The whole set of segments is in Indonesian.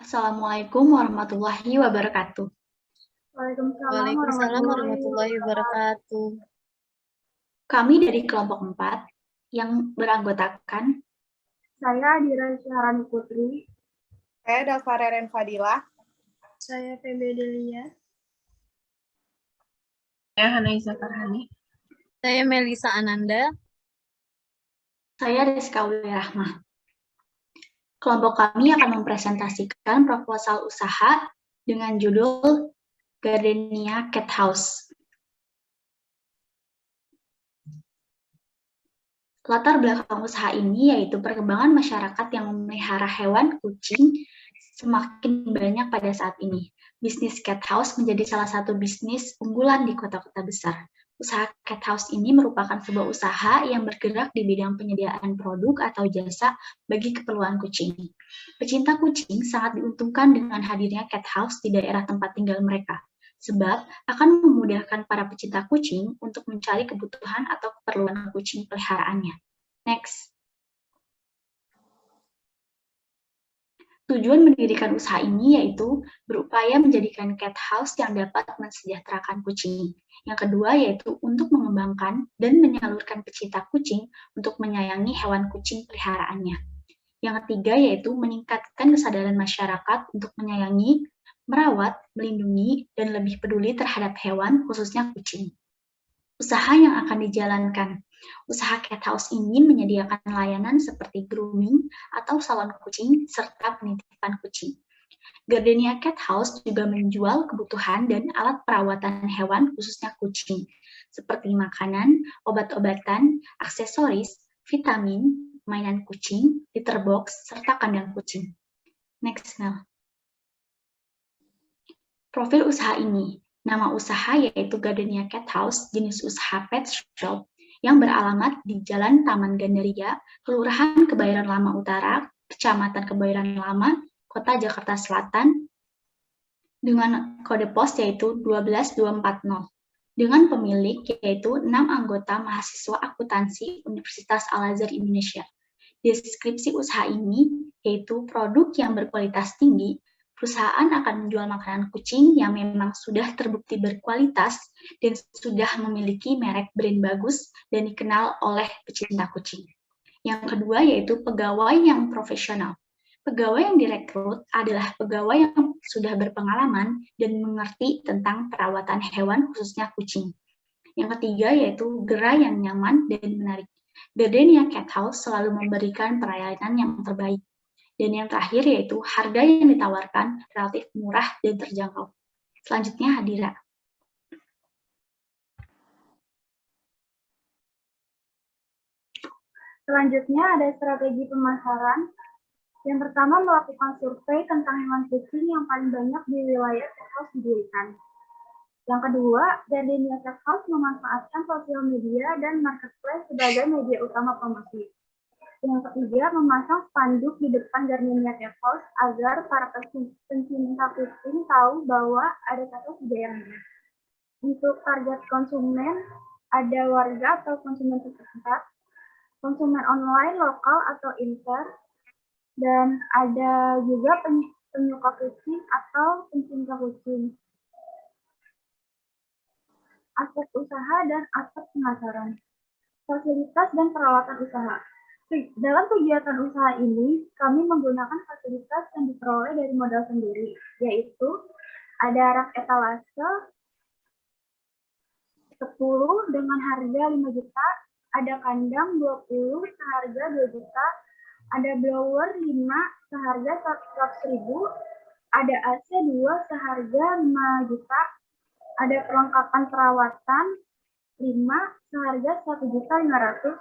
Assalamualaikum warahmatullahi wabarakatuh. Waalaikumsalam Waalaikumsalam warahmatullahi wabarakatuh. Kami dari kelompok 4 yang beranggotakan Saya Adira Syahrani Putri. Saya Dava Reren Fadilah. Saya Febe Delia. Saya Hanaiza Farhani. Saya Melisa Ananda. Saya Rizka Wirahmah. Kelompok kami akan mempresentasikan proposal usaha dengan judul Gardenia Cat House. Latar belakang usaha ini yaitu perkembangan masyarakat yang memelihara hewan kucing semakin banyak pada saat ini. Bisnis cat house menjadi salah satu bisnis unggulan di kota-kota besar. Usaha cat house ini merupakan sebuah usaha yang bergerak di bidang penyediaan produk atau jasa bagi keperluan kucing. Pecinta kucing sangat diuntungkan dengan hadirnya cat house di daerah tempat tinggal mereka, sebab akan memudahkan para pecinta kucing untuk mencari kebutuhan atau keperluan kucing peliharaannya. Next. Tujuan mendirikan usaha ini yaitu berupaya menjadikan cat house yang dapat mensejahterakan kucing. Yang kedua yaitu untuk mengembangkan dan menyalurkan pecinta kucing untuk menyayangi hewan kucing peliharaannya. Yang ketiga yaitu meningkatkan kesadaran masyarakat untuk menyayangi, merawat, melindungi, dan lebih peduli terhadap hewan, khususnya kucing. Usaha yang akan dijalankan. Usaha cat house ini menyediakan layanan seperti grooming atau salon kucing serta penitipan kucing. Gardenia Cat House juga menjual kebutuhan dan alat perawatan hewan khususnya kucing, seperti makanan, obat-obatan, aksesoris, vitamin, mainan kucing, litter box, serta kandang kucing. Next, Mel. Profil usaha ini. Nama usaha yaitu Gardenia Cat House, jenis usaha pet shop, yang beralamat di Jalan Taman Gandaria, Kelurahan Kebayoran Lama Utara, Kecamatan Kebayoran Lama, Kota Jakarta Selatan, dengan kode pos yaitu 12240. Dengan pemilik yaitu 6 anggota mahasiswa akuntansi Universitas Al-Azhar Indonesia. Deskripsi usaha ini yaitu produk yang berkualitas tinggi. Perusahaan akan menjual makanan kucing yang memang sudah terbukti berkualitas dan sudah memiliki merek brand bagus dan dikenal oleh pecinta kucing. Yang kedua yaitu pegawai yang profesional. Pegawai yang direkrut adalah pegawai yang sudah berpengalaman dan mengerti tentang perawatan hewan khususnya kucing. Yang ketiga yaitu gerai yang nyaman dan menarik. Gardenia Cat House selalu memberikan pelayanan yang terbaik. Dan yang terakhir yaitu harga yang ditawarkan relatif murah dan terjangkau. Selanjutnya Hadira. Selanjutnya ada strategi pemasaran. Yang pertama melakukan survei tentang hewan kucing yang paling banyak di wilayah cat house didirikan. Yang kedua, Gardenia Cat House memanfaatkan sosial media dan marketplace sebagai media utama promosi. Yang ketiga, memasang spanduk di depan Gardenia Cat House agar para pencinta kucing tahu bahwa ada cat house di daerahnya. Untuk target konsumen, ada warga atau konsumen setempat, konsumen online, lokal atau inter, dan ada juga penyuka kucing atau pencinta kucing. Aspek usaha dan aspek pemasaran. Fasilitas dan peralatan usaha. Dalam kegiatan usaha ini, kami menggunakan fasilitas yang diperoleh dari modal sendiri, yaitu ada rak etalase 10 dengan harga 5 juta, ada kandang 20 seharga 2 juta, ada blower 5 seharga 100.000, ada AC 2 seharga 5 juta, ada perlengkapan perawatan 5 seharga 1.500.000,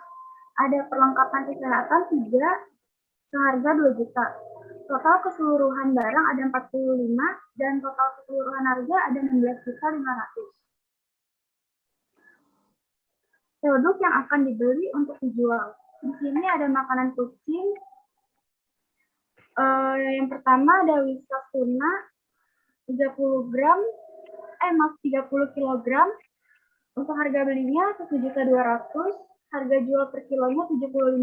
ada perlengkapan kesehatan 3 seharga 2 juta. Total keseluruhan barang ada 45 dan total keseluruhan harga ada 16.500.000. Produk yang akan dibeli untuk dijual. Di sini ada makanan kucing. Yang pertama ada Whiskas tuna 30 kg. Untuk harga belinya 1.200.000. Harga jual per kilonya 75.000.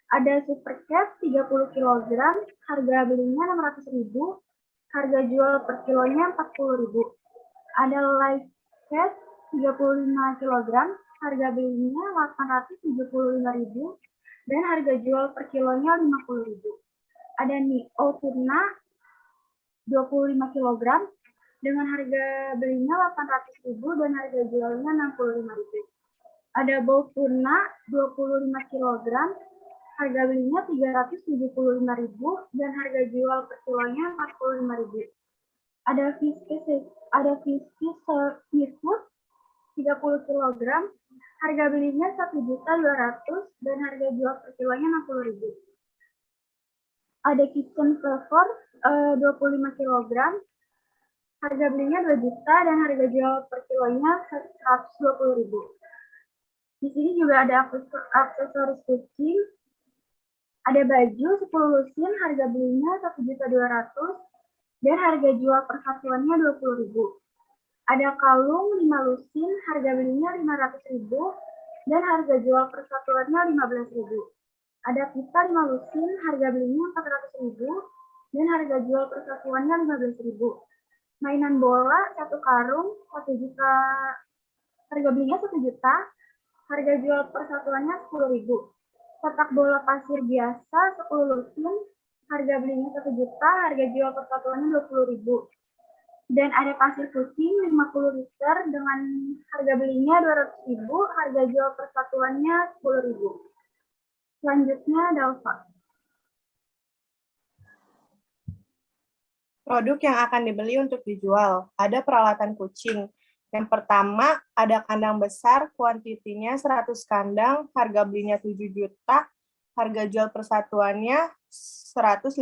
Ada Super Cat 30 kg, harga belinya 600.000, harga jual per kilonya 40.000. Ada Live Cat 35 kg, harga belinya 875.000 dan harga jual per kilonya 50.000. Ada Neo Tuna 25 kg dengan harga belinya 800.000 dan harga jualnya 65.000. Ada Bow Tuna 25 kg, harga belinya 375.000 dan harga jual per kilonya 45.000. Ada Fish Seafood 30 kg, harga belinya 1.200.000 dan harga jual per kilonya 60.000. Ada Kitchen Flavor 25 kg, harga belinya 2 juta dan harga jual per kilonya 120.000. Di sini juga ada aksesoris kucing. Ada baju 10 lusin, harga belinya 1.200.000 dan harga jual per satuannya 20.000. Ada kalung 5 lusin, harga belinya 500.000 dan harga jual per satuannya 15.000. Ada pita 5 lusin, harga belinya 400.000 dan harga jual per satuannya 15.000. Mainan bola 1 karung 1 juta, harga belinya 1 juta, harga jual per satuannya 10.000. Kotak bola pasir biasa 10 lusin, harga belinya 1 juta, harga jual per satuannya 20.000. Dan ada pasir kucing 50 liter dengan harga belinya 200.000, harga jual per satuannya 10.000. Selanjutnya Dalfa. Produk yang akan dibeli untuk dijual. Ada peralatan kucing. Yang pertama, ada kandang besar, kuantitinya 100 kandang, harga belinya 7 juta, harga jual persatuannya 150.000.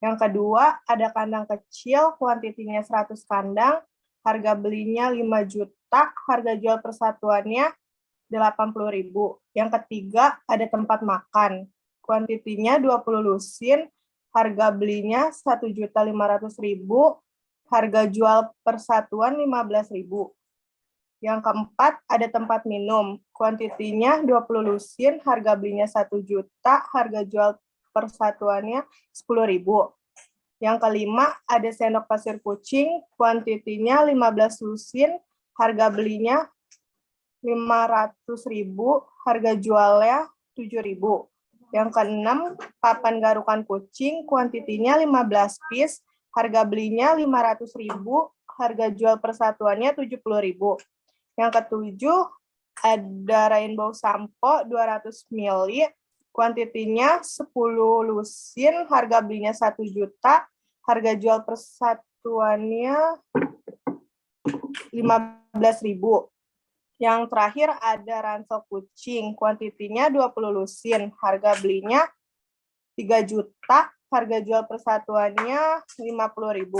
Yang kedua, ada kandang kecil, kuantitinya 100 kandang, harga belinya 5 juta, harga jual persatuannya 80.000. Yang ketiga, ada tempat makan, kuantitinya 20 lusin, harga belinya 1.500.000, harga jual persatuan 15.000. Yang keempat, ada tempat minum, kuantitinya 20 lusin, harga belinya 1 juta, harga jual persatuannya 10.000. Yang kelima, ada sendok pasir kucing, kuantitinya 15 lusin, harga belinya 500.000, harga jualnya 7.000. Yang keenam, papan garukan kucing, kuantitinya 15 piece, harga belinya 500.000, harga jual persatuannya 70.000. Yang ketujuh, ada Rainbow Sampo 200 ml, kuantitinya 10 lusin, harga belinya 1 juta, harga jual persatuannya 15.000. Yang terakhir ada ransel kucing, kuantitinya 20 lusin, harga belinya 3 juta, harga jual persatuannya 50.000.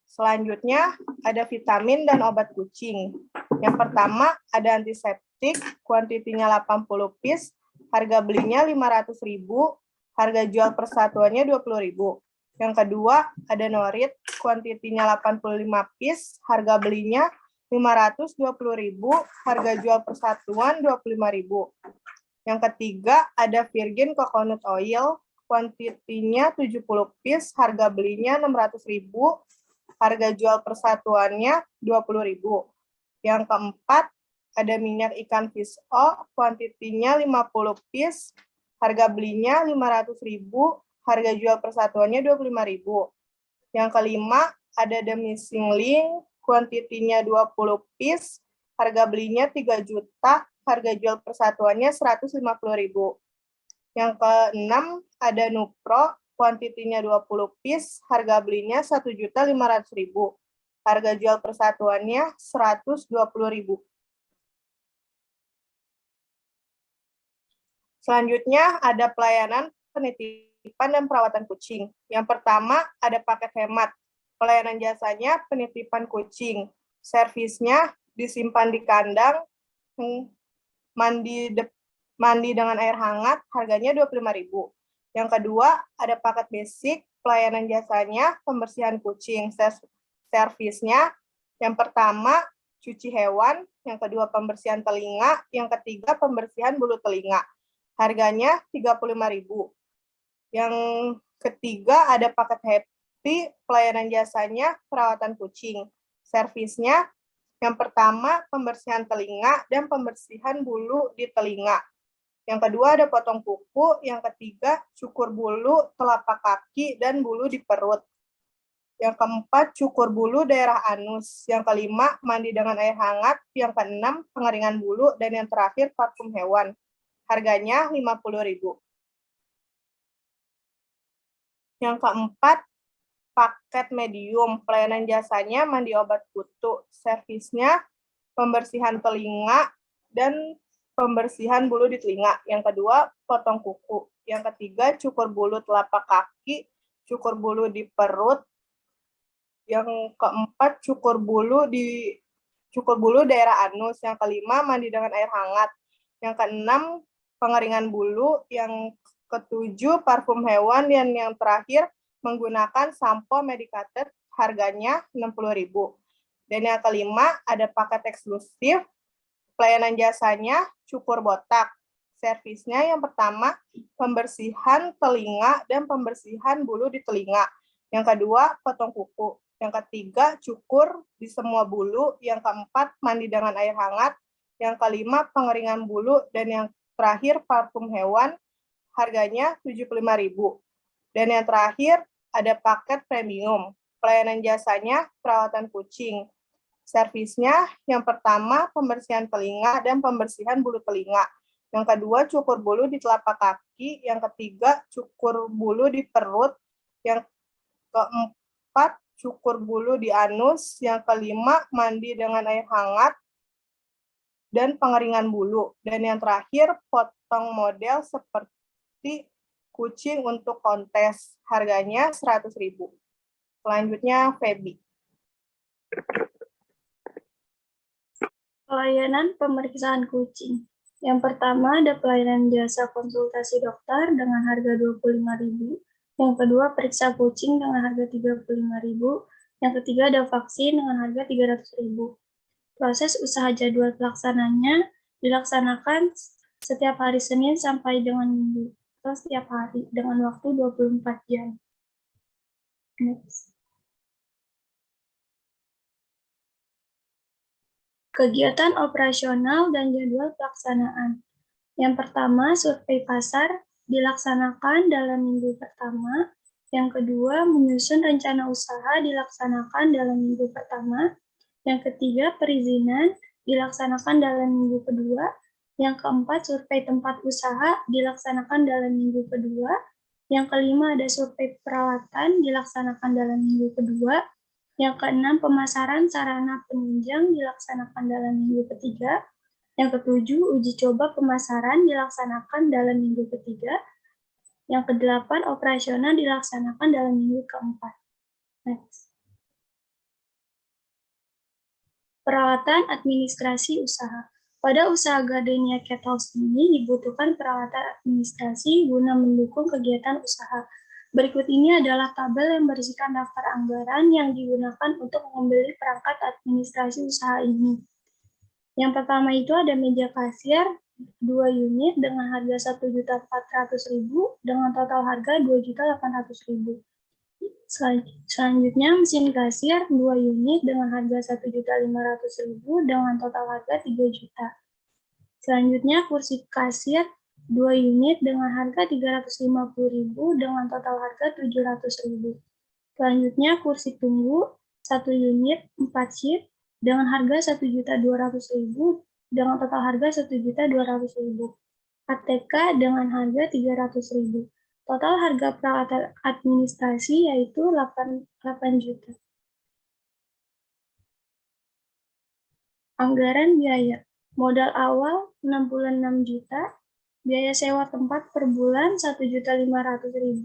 Selanjutnya ada vitamin dan obat kucing. Yang pertama ada antiseptik, kuantitinya 80 piece, harga belinya 500.000, harga jual persatuannya 20.000. Yang kedua ada Norit, kuantitinya 85 piece, harga belinya 520.000, harga jual persatuan 25.000. Yang ketiga ada Virgin Coconut Oil, kuantitinya 70 piece, harga belinya 600.000, harga jual persatuannya 20.000. Yang keempat ada minyak ikan fish oil, kuantitinya 50 piece, harga belinya 500.000, harga jual persatuannya 25.000. Yang kelima ada The Missing Link, kuantitinya 20 piece, harga belinya 3 juta, harga jual persatuannya 150.000. Yang keenam ada Nupro, kuantitinya 20 piece, harga belinya 1.500.000, harga jual persatuannya 120.000. Selanjutnya ada pelayanan penitipan dan perawatan kucing. Yang pertama ada paket hemat. Pelayanan jasanya penitipan kucing. Servisnya disimpan di kandang, mandi dengan air hangat, harganya 25.000. Yang kedua, ada paket basic, pelayanan jasanya pembersihan kucing. Servisnya, yang pertama, cuci hewan, yang kedua, pembersihan telinga, yang ketiga, pembersihan bulu telinga. harganya 35.000. Yang ketiga ada paket Happy, pelayanan jasanya perawatan kucing. Servisnya yang pertama pembersihan telinga dan pembersihan bulu di telinga. Yang kedua ada potong kuku, yang ketiga cukur bulu telapak kaki dan bulu di perut. Yang keempat cukur bulu daerah anus. Yang kelima mandi dengan air hangat. Yang keenam pengeringan bulu dan yang terakhir parfum hewan. Harganya 50.000. Yang keempat paket medium, pelayanan jasanya mandi obat kutu. Servisnya pembersihan telinga dan pembersihan bulu di telinga. Yang kedua, potong kuku. Yang ketiga, cukur bulu telapak kaki, cukur bulu di perut. Yang keempat, cukur bulu daerah anus. Yang kelima, mandi dengan air hangat. Yang keenam, pengeringan bulu. Yang ketujuh, parfum hewan. Dan yang terakhir, menggunakan sampo medicated, harganya 60.000. Dan yang kelima, ada paket eksklusif. Pelayanan jasanya cukur botak. Servisnya yang pertama pembersihan telinga dan pembersihan bulu di telinga. Yang kedua potong kuku. Yang ketiga cukur di semua bulu. Yang keempat mandi dengan air hangat. Yang kelima pengeringan bulu dan yang terakhir parfum hewan. Harganya 75.000. Dan yang terakhir ada paket premium. Pelayanan jasanya perawatan kucing. Servisnya yang pertama pembersihan telinga dan pembersihan bulu telinga. Yang kedua cukur bulu di telapak kaki. Yang ketiga cukur bulu di perut. Yang keempat cukur bulu di anus. Yang kelima mandi dengan air hangat dan pengeringan bulu. Dan yang terakhir potong model seperti kucing untuk kontes. Harganya 100.000. Selanjutnya Feby. Pelayanan pemeriksaan kucing. Yang pertama ada pelayanan jasa konsultasi dokter dengan harga 25.000. Yang kedua periksa kucing dengan harga 35.000. Yang ketiga ada vaksin dengan harga 300.000. Proses usaha jadwal pelaksananya dilaksanakan setiap hari Senin sampai dengan Minggu atau setiap hari dengan waktu 24 jam. Next. Kegiatan operasional dan jadwal pelaksanaan. Yang pertama, survei pasar dilaksanakan dalam minggu pertama. Yang kedua, menyusun rencana usaha dilaksanakan dalam minggu pertama. Yang ketiga, perizinan dilaksanakan dalam minggu kedua. Yang keempat, survei tempat usaha dilaksanakan dalam minggu kedua. Yang kelima, ada survei peralatan dilaksanakan dalam minggu kedua. Yang keenam, pemasaran sarana penunjang dilaksanakan dalam minggu ketiga. Yang ketujuh, uji coba pemasaran dilaksanakan dalam minggu ketiga. Yang kedelapan, operasional dilaksanakan dalam minggu keempat. Next. Peralatan administrasi usaha. Pada usaha Gardenia Cat House ini dibutuhkan peralatan administrasi guna mendukung kegiatan usaha. Berikut ini adalah tabel yang berisikan daftar anggaran yang digunakan untuk membeli perangkat administrasi usaha ini. Yang pertama itu ada meja kasir 2 unit dengan harga 1.400.000 dengan total harga 2.800.000. Selanjutnya mesin kasir 2 unit dengan harga 1.500.000 dengan total harga 3 juta. Selanjutnya kursi kasir 2 unit dengan harga 350.000 dengan total harga 700.000. Selanjutnya kursi tunggu 1 unit 4 seat dengan harga 1.200.000 dengan total harga 1.200.000. ATK dengan harga 300.000. Total harga peralatan administrasi yaitu 8 juta. Anggaran biaya. Modal awal 66 juta. Biaya sewa tempat per bulan 1.500.000,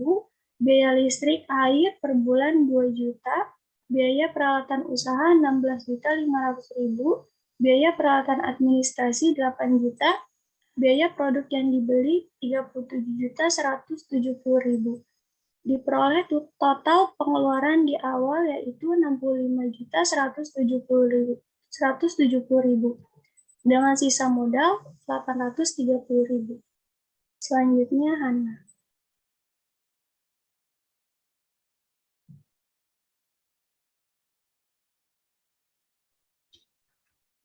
biaya listrik air per bulan 2 juta, biaya peralatan usaha 16.500.000, biaya peralatan administrasi 8 juta, biaya produk yang dibeli 37.170.000. Diperoleh total pengeluaran di awal yaitu 65.170.000 dengan sisa modal 830.000. Selanjutnya Hana.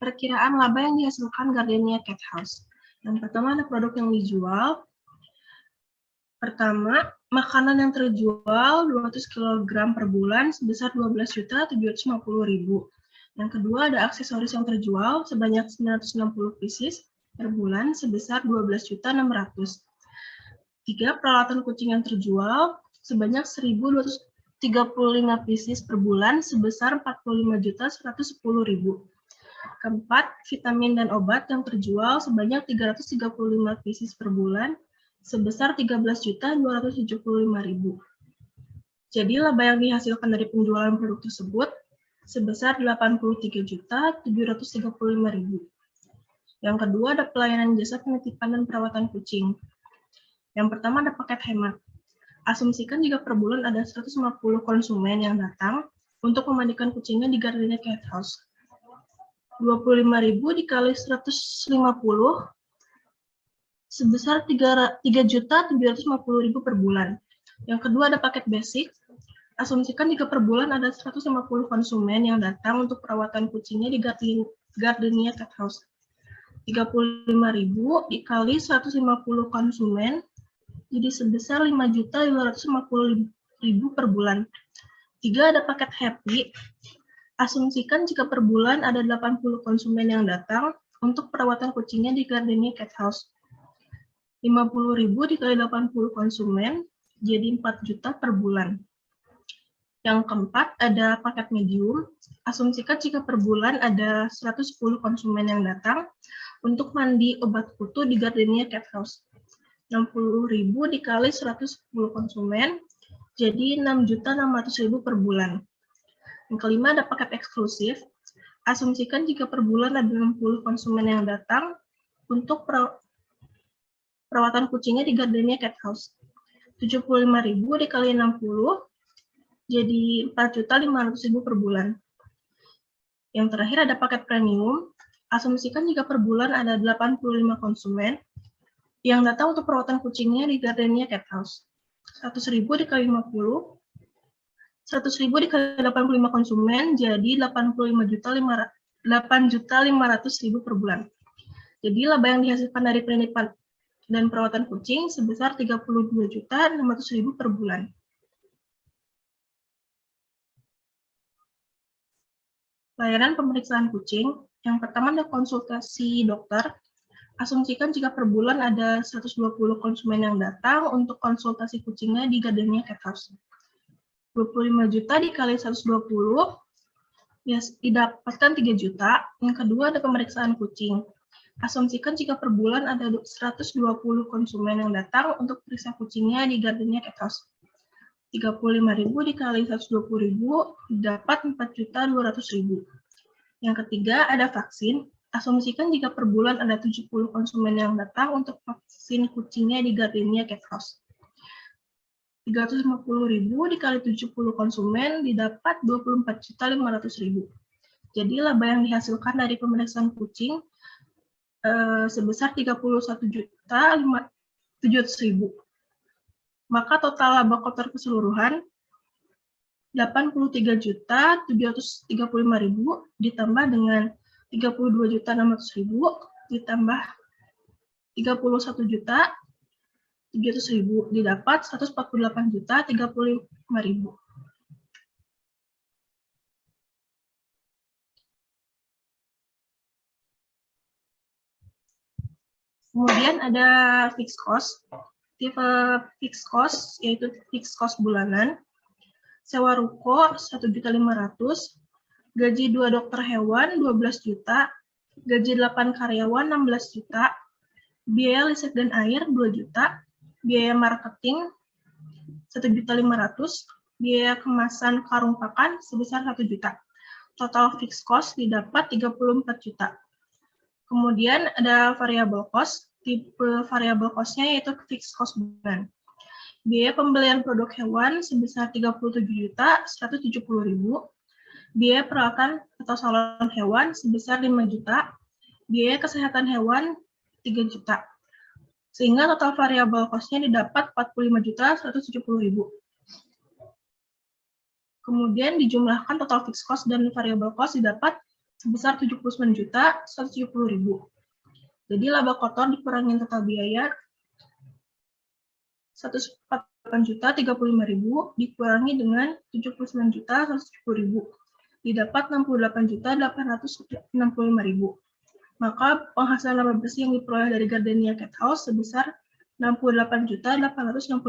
Perkiraan laba yang dihasilkan Gardenia Cat House. Yang pertama ada produk yang dijual. Pertama, makanan yang terjual 200 kg per bulan sebesar 12.750.000. Yang kedua ada aksesoris yang terjual sebanyak 960 pieces per bulan sebesar 12.600. Tiga, peralatan kucing yang terjual sebanyak 1.235 pieces per bulan sebesar 45.110.000. Keempat, vitamin dan obat yang terjual sebanyak 335 pieces per bulan sebesar 13.275.000. Jadi laba yang dihasilkan dari penjualan produk tersebut sebesar 83.735.000. Yang kedua ada pelayanan jasa penitipan dan perawatan kucing. Yang pertama ada paket hemat. Asumsikan jika per bulan ada 150 konsumen yang datang untuk memandikan kucingnya di Gardenia Cat House. 25.000 dikali 150 sebesar 3.750.000 per bulan. Yang kedua ada paket basic. Asumsikan jika per bulan ada 150 konsumen yang datang untuk perawatan kucingnya di Gardenia Cat House. 35.000 dikali 150 konsumen jadi sebesar 5.550.000 per bulan. 3 ada paket happy. Asumsikan jika per bulan ada 80 konsumen yang datang untuk perawatan kucingnya di Gardenia Cat House. 50.000 dikali 80 konsumen, jadi 4 juta per bulan. Yang keempat, ada paket medium. Asumsikan jika per bulan ada 110 konsumen yang datang untuk mandi obat kutu di Gardenia Cat House. 60.000 dikali 110 konsumen, jadi 6.600.000 per bulan. Yang kelima ada paket eksklusif. Asumsikan jika per bulan ada 60 konsumen yang datang untuk perawatan kucingnya di Gardenia Cat House. 75.000 dikali 60 jadi 4.500.000 per bulan. Yang terakhir ada paket premium. Asumsikan jika per bulan ada 85 konsumen yang datang untuk perawatan kucingnya di Gardenia Cat House. 100.000 dikali 50 100.000 dikali 85 konsumen jadi 8.500.000 per bulan. Jadi laba yang dihasilkan dari penitipan dan perawatan kucing sebesar 32.600.000 per bulan. Layanan pemeriksaan kucing. Yang pertama ada konsultasi dokter. Asumsikan jika per bulan ada 120 konsumen yang datang untuk konsultasi kucingnya di Gardenia Cat House. 25 juta dikali 120, ya didapatkan 3 juta. Yang kedua ada pemeriksaan kucing. Asumsikan jika per bulan ada 120 konsumen yang datang untuk periksa kucingnya di Gardenia Cat House. 35.000 dikali 120.000 dapat 4.200.000. Yang ketiga ada vaksin. Asumsikan jika per bulan ada 70 konsumen yang datang untuk vaksin kucingnya di Gardenia Cat House. 350.000 dikali 70 konsumen didapat 24.500.000. Jadi laba yang dihasilkan dari pemeriksaan kucing sebesar 31.700.000. Maka total laba kotor keseluruhan 83.735.000 ditambah dengan 32.600.000 ditambah 31.300.000 didapat 148.035.000. Kemudian ada fixed cost. Tipe fixed cost yaitu fixed cost bulanan. Sewa ruko 1.500.000, gaji 2 dokter hewan 12 juta, gaji 8 karyawan 16 juta, biaya listrik dan air 2 juta, biaya marketing 1.500.000, biaya kemasan karung pakan sebesar 1 juta. Total fixed cost didapat 34 juta. Kemudian ada variable cost. Tipe variable cost-nya yaitu fixed cost bulanan. Biaya pembelian produk hewan sebesar 37.170.000, biaya perawatan atau salon hewan sebesar 5 juta, biaya kesehatan hewan 3 juta. sehingga total variable cost-nya didapat 45.170.000. Kemudian dijumlahkan total fixed cost dan variable cost didapat sebesar 79.170.000. Jadi laba kotor dikurangin total biaya 148.035.000 dikurangi dengan 79.170.000. Didapat 68.865.000. Maka penghasilan laba bersih yang diperoleh dari Gardenia Cat House sebesar 68.865.000.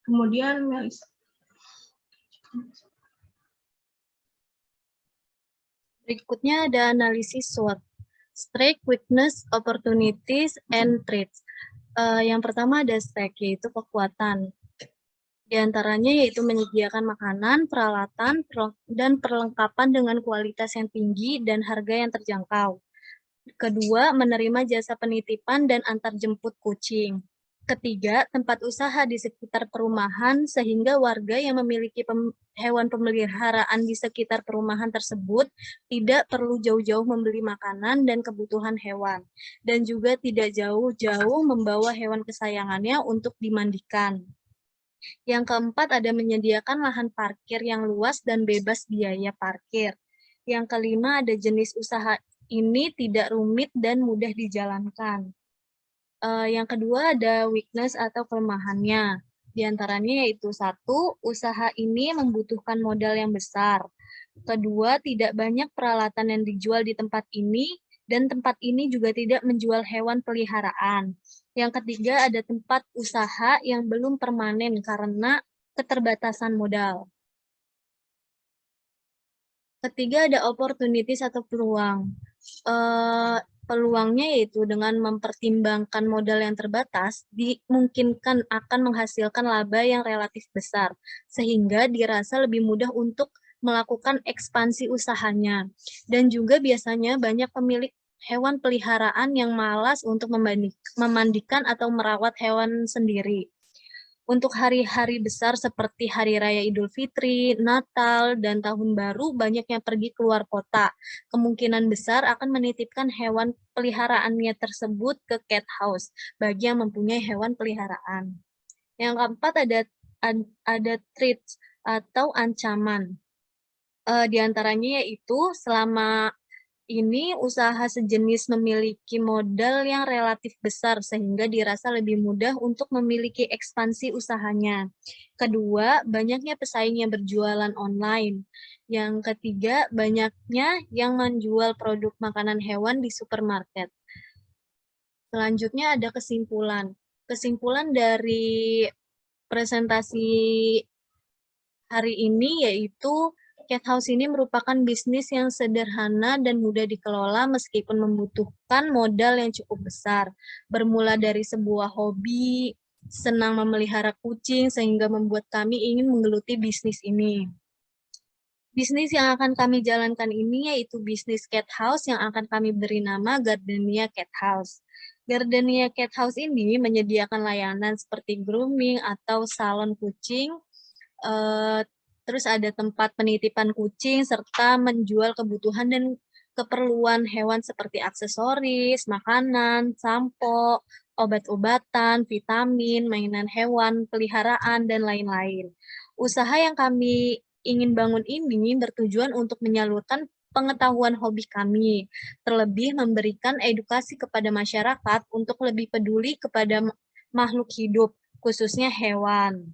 Kemudian Melisa. Berikutnya ada analisis SWOT. Strength, Weakness, Opportunities, and Threats. Yang pertama ada strength, yaitu kekuatan. Di antaranya yaitu menyediakan makanan, peralatan, dan perlengkapan dengan kualitas yang tinggi dan harga yang terjangkau. Kedua, menerima jasa penitipan dan antar jemput kucing. Ketiga, tempat usaha di sekitar perumahan sehingga warga yang memiliki hewan pemeliharaan di sekitar perumahan tersebut tidak perlu jauh-jauh membeli makanan dan kebutuhan hewan, dan juga tidak jauh-jauh membawa hewan kesayangannya untuk dimandikan. Yang keempat, ada menyediakan lahan parkir yang luas dan bebas biaya parkir. Yang kelima, ada jenis usaha ini tidak rumit dan mudah dijalankan. Yang kedua ada weakness atau kelemahannya. Di antaranya yaitu satu, usaha ini membutuhkan modal yang besar. Kedua, tidak banyak peralatan yang dijual di tempat ini, dan tempat ini juga tidak menjual hewan peliharaan. Yang ketiga, ada tempat usaha yang belum permanen karena keterbatasan modal. Ketiga, ada opportunities atau peluang. Peluangnya yaitu dengan mempertimbangkan modal yang terbatas, dimungkinkan akan menghasilkan laba yang relatif besar, sehingga dirasa lebih mudah untuk melakukan ekspansi usahanya. Dan juga biasanya banyak pemilik hewan peliharaan yang malas untuk memandikan atau merawat hewan sendiri. Untuk hari-hari besar seperti Hari Raya Idul Fitri, Natal, dan Tahun Baru, banyak yang pergi keluar kota. Kemungkinan besar akan menitipkan hewan peliharaannya tersebut ke cat house bagi yang mempunyai hewan peliharaan. Yang keempat ada threats atau ancaman. Di antaranya yaitu selama ini usaha sejenis memiliki modal yang relatif besar sehingga dirasa lebih mudah untuk memiliki ekspansi usahanya. Kedua, banyaknya pesaing yang berjualan online. Yang ketiga, banyaknya yang menjual produk makanan hewan di supermarket. Selanjutnya ada kesimpulan. Kesimpulan dari presentasi hari ini yaitu Cat House ini merupakan bisnis yang sederhana dan mudah dikelola meskipun membutuhkan modal yang cukup besar. Bermula dari sebuah hobi, senang memelihara kucing, sehingga membuat kami ingin menggeluti bisnis ini. Bisnis yang akan kami jalankan ini yaitu bisnis Cat House yang akan kami beri nama Gardenia Cat House. Gardenia Cat House ini menyediakan layanan seperti grooming atau salon kucing, terus ada tempat penitipan kucing, serta menjual kebutuhan dan keperluan hewan seperti aksesoris, makanan, sampo, obat-obatan, vitamin, mainan hewan, peliharaan, dan lain-lain. Usaha yang kami ingin bangun ini bertujuan untuk menyalurkan pengetahuan hobi kami, terlebih memberikan edukasi kepada masyarakat untuk lebih peduli kepada makhluk hidup, khususnya hewan.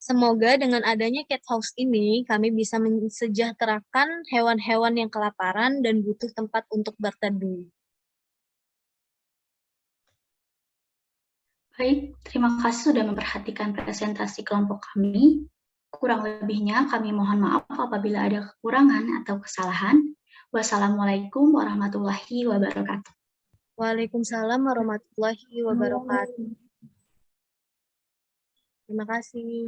Semoga dengan adanya Cat House ini, kami bisa mensejahterakan hewan-hewan yang kelaparan dan butuh tempat untuk berteduh. Baik, terima kasih sudah memperhatikan presentasi kelompok kami. Kurang lebihnya kami mohon maaf apabila ada kekurangan atau kesalahan. Wassalamualaikum warahmatullahi wabarakatuh. Waalaikumsalam warahmatullahi wabarakatuh. Terima kasih.